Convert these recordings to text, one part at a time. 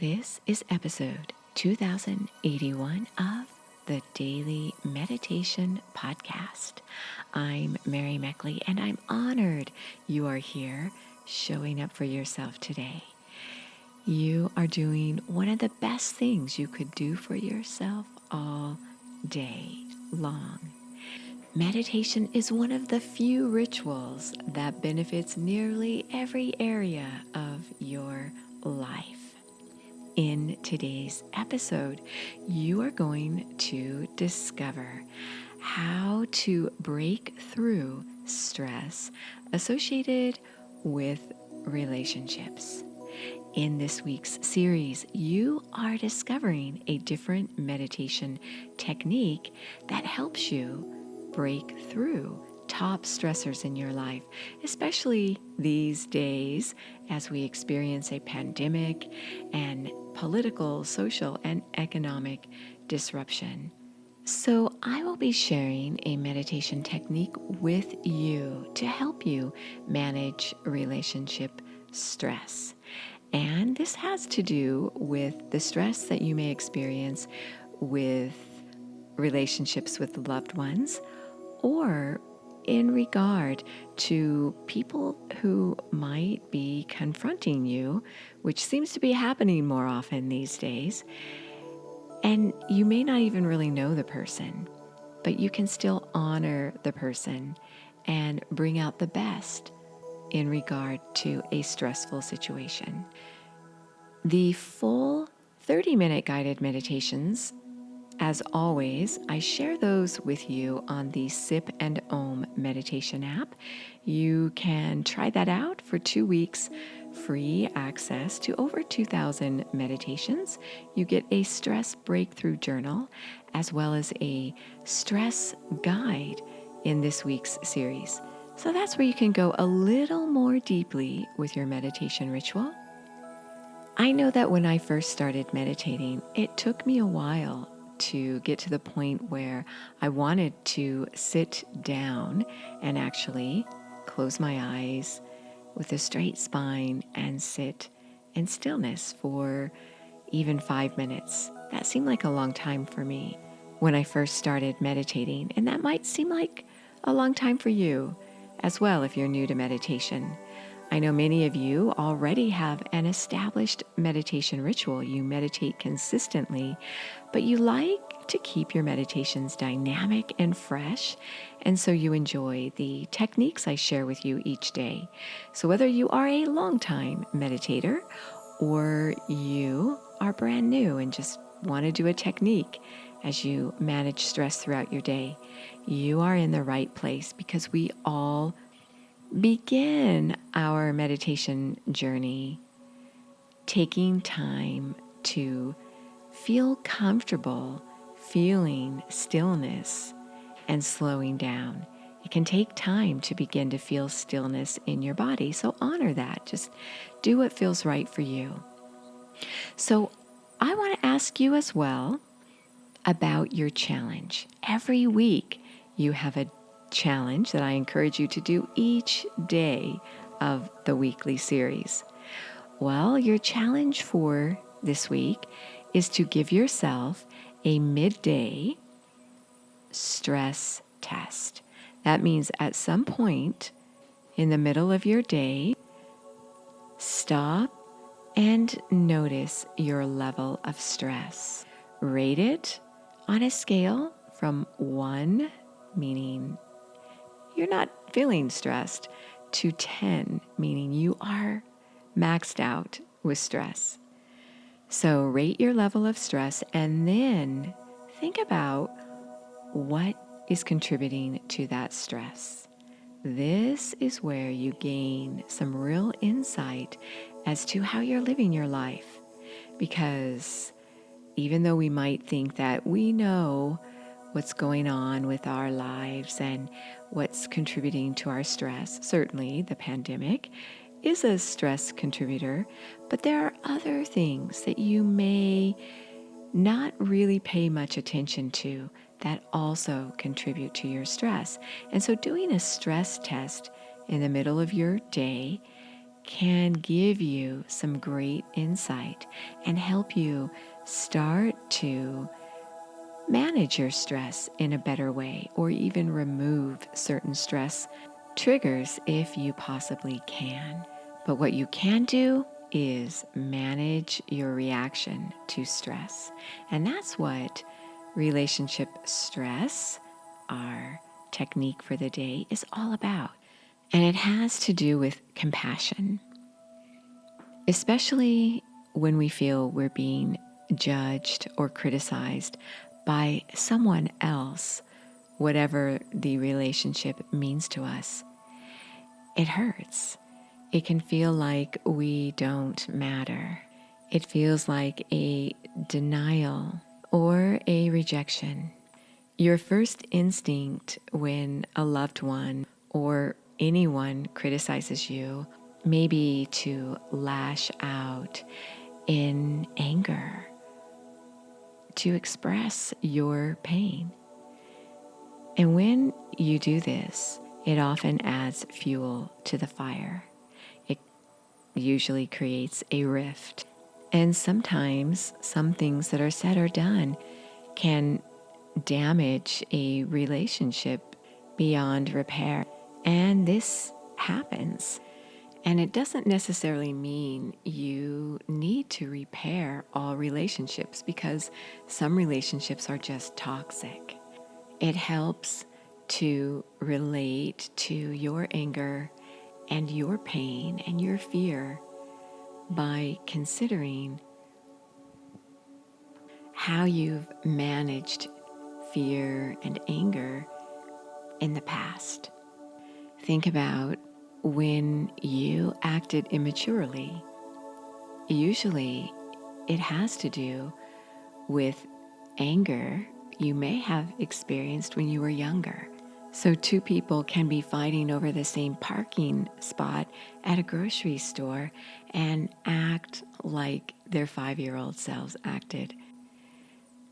This is episode 2081 of the Daily Meditation Podcast. I'm Mary Meckley, and I'm honored you are here showing up for yourself today. You are doing one of the best things you could do for yourself all day long. Meditation is one of the few rituals that benefits nearly every area of your life. In today's episode, you are going to discover how to break through stress associated with relationships. In this week's series, you are discovering a different meditation technique that helps you break through top stressors in your life, especially these days as we experience a pandemic and political, social, and economic disruption. So I will be sharing a meditation technique with you to help you manage relationship stress. And this has to do with the stress that you may experience with relationships with loved ones, or in regard to people who might be confronting you, which seems to be happening more often these days. And you may not even really know the person, but you can still honor the person and bring out the best in regard to a stressful situation. The full 30-minute guided meditations, as always, I share those with you on the Sip and Om meditation app. You can try that out for 2 weeks, free access to over 2,000 meditations. You get a stress breakthrough journal, as well as a stress guide in this week's series. So that's where you can go a little more deeply with your meditation ritual. I know that when I first started meditating, it took me a while to get to the point where I wanted to sit down and actually close my eyes with a straight spine and sit in stillness for even 5 minutes. That seemed like a long time for me when I first started meditating, and that might seem like a long time for you as well if you're new to meditation. I know many of you already have an established meditation ritual. You meditate consistently, but you like to keep your meditations dynamic and fresh, and so you enjoy the techniques I share with you each day. So whether you are a long-time meditator or you are brand new and just want to do a technique as you manage stress throughout your day, you are in the right place, because we all begin our meditation journey taking time to feel comfortable, feeling stillness and slowing down. It can take time to begin to feel stillness in your body, so honor that. Just do what feels right for you. So I want to ask you as well about your challenge. Every week you have a challenge that I encourage you to do each day of the weekly series. Well, your challenge for this week is to give yourself a midday stress test. That means at some point in the middle of your day, stop and notice your level of stress. Rate it on a scale from 1, meaning you're not feeling stressed, to 10, meaning you are maxed out with stress. So rate your level of stress and then think about what is contributing to that stress. This is where you gain some real insight as to how you're living your life. Because even though we might think that we know what's going on with our lives and what's contributing to our stress, certainly the pandemic is a stress contributor, but there are other things that you may not really pay much attention to that also contribute to your stress. And so doing a stress test in the middle of your day can give you some great insight and help you start to manage your stress in a better way, or even remove certain stress triggers if you possibly can. But what you can do is manage your reaction to stress. And that's what relationship stress, our technique for the day, is all about. And it has to do with compassion, especially when we feel we're being judged or criticized by someone else, whatever the relationship means to us. It hurts. It can feel like we don't matter. It feels like a denial or a rejection. Your first instinct when a loved one or anyone criticizes you may be to lash out in anger, to express your pain. And when you do this, it often adds fuel to the fire. It usually creates a rift. And sometimes some things that are said or done can damage a relationship beyond repair. And this happens. And it doesn't necessarily mean you need to repair all relationships, because some relationships are just toxic. It helps to relate to your anger and your pain and your fear by considering how you've managed fear and anger in the past. Think about when you acted immaturely. Usually it has to do with anger you may have experienced when you were younger. So two people can be fighting over the same parking spot at a grocery store and act like their 5-year-old selves acted.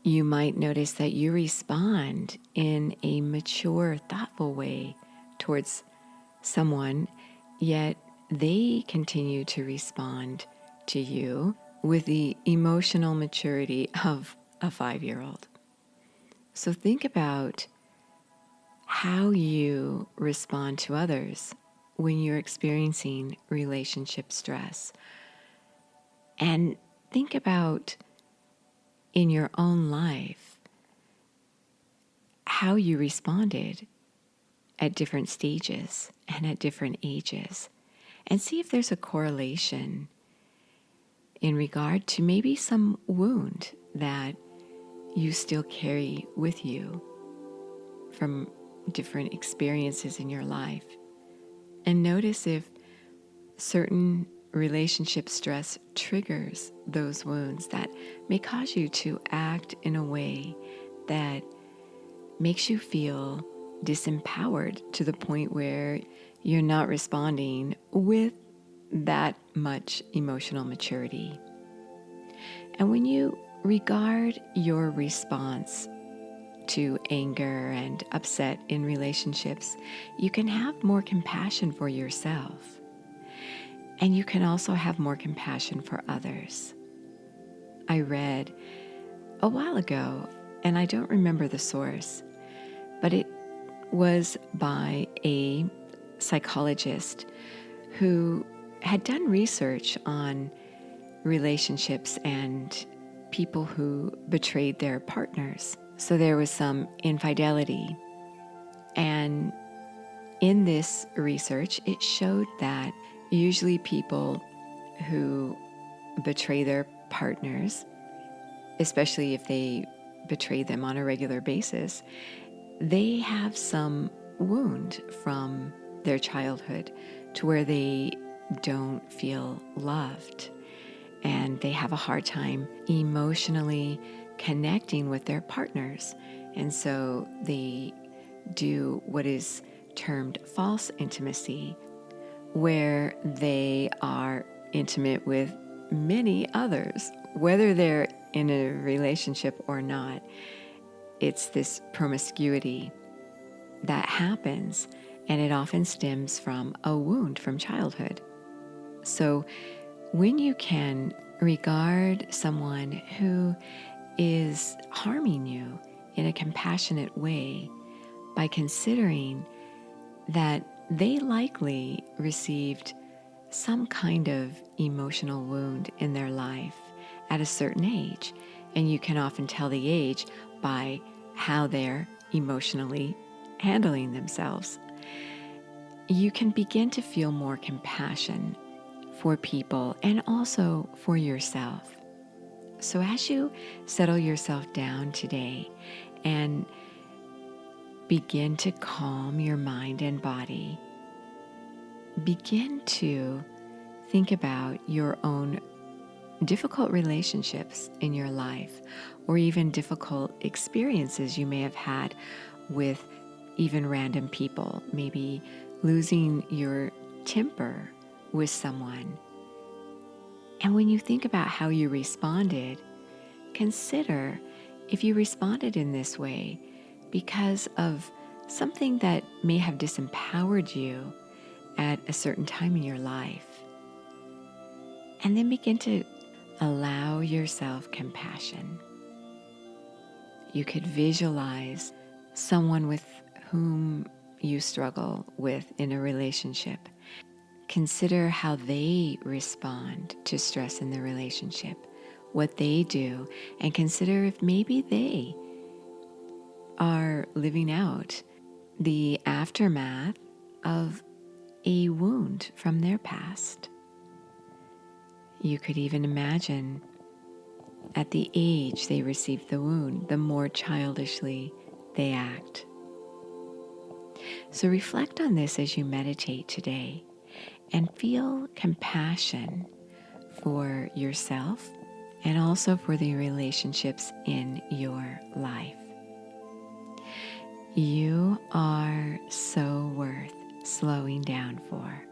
You might notice that you respond in a mature, thoughtful way towards someone, yet they continue to respond to you with the emotional maturity of a 5-year-old. So think about how you respond to others when you're experiencing relationship stress. And think about in your own life how you responded at different stages and at different ages. And see if there's a correlation in regard to maybe some wound that you still carry with you from different experiences in your life. And notice if certain relationship stress triggers those wounds that may cause you to act in a way that makes you feel disempowered to the point where you're not responding with that much emotional maturity. And when you regard your response to anger and upset in relationships, you can have more compassion for yourself. And you can also have more compassion for others. I read a while ago, and I don't remember the source, but it was by a psychologist who had done research on relationships and people who betrayed their partners. So there was some infidelity. And in this research, it showed that usually people who betray their partners, especially if they betray them on a regular basis, they have some wound from their childhood to where they don't feel loved, and they have a hard time emotionally connecting with their partners. And so they do what is termed false intimacy, where they are intimate with many others, whether they're in a relationship or not. It's this promiscuity that happens, and it often stems from a wound from childhood. So when you can regard someone who is harming you in a compassionate way by considering that they likely received some kind of emotional wound in their life at a certain age. And you can often tell the age by how they're emotionally handling themselves. You can begin to feel more compassion for people and also for yourself. So as you settle yourself down today and begin to calm your mind and body, begin to think about your own difficult relationships in your life, or even difficult experiences you may have had with even random people, maybe losing your temper with someone. And when you think about how you responded, consider if you responded in this way because of something that may have disempowered you at a certain time in your life. And then begin to allow yourself compassion. You could visualize someone with whom you struggle with in a relationship. Consider how they respond to stress in the relationship, what they do, and consider if maybe they are living out the aftermath of a wound from their past. You could even imagine at the age they received the wound, the more childishly they act. So reflect on this as you meditate today and feel compassion for yourself and also for the relationships in your life. You are so worth slowing down for.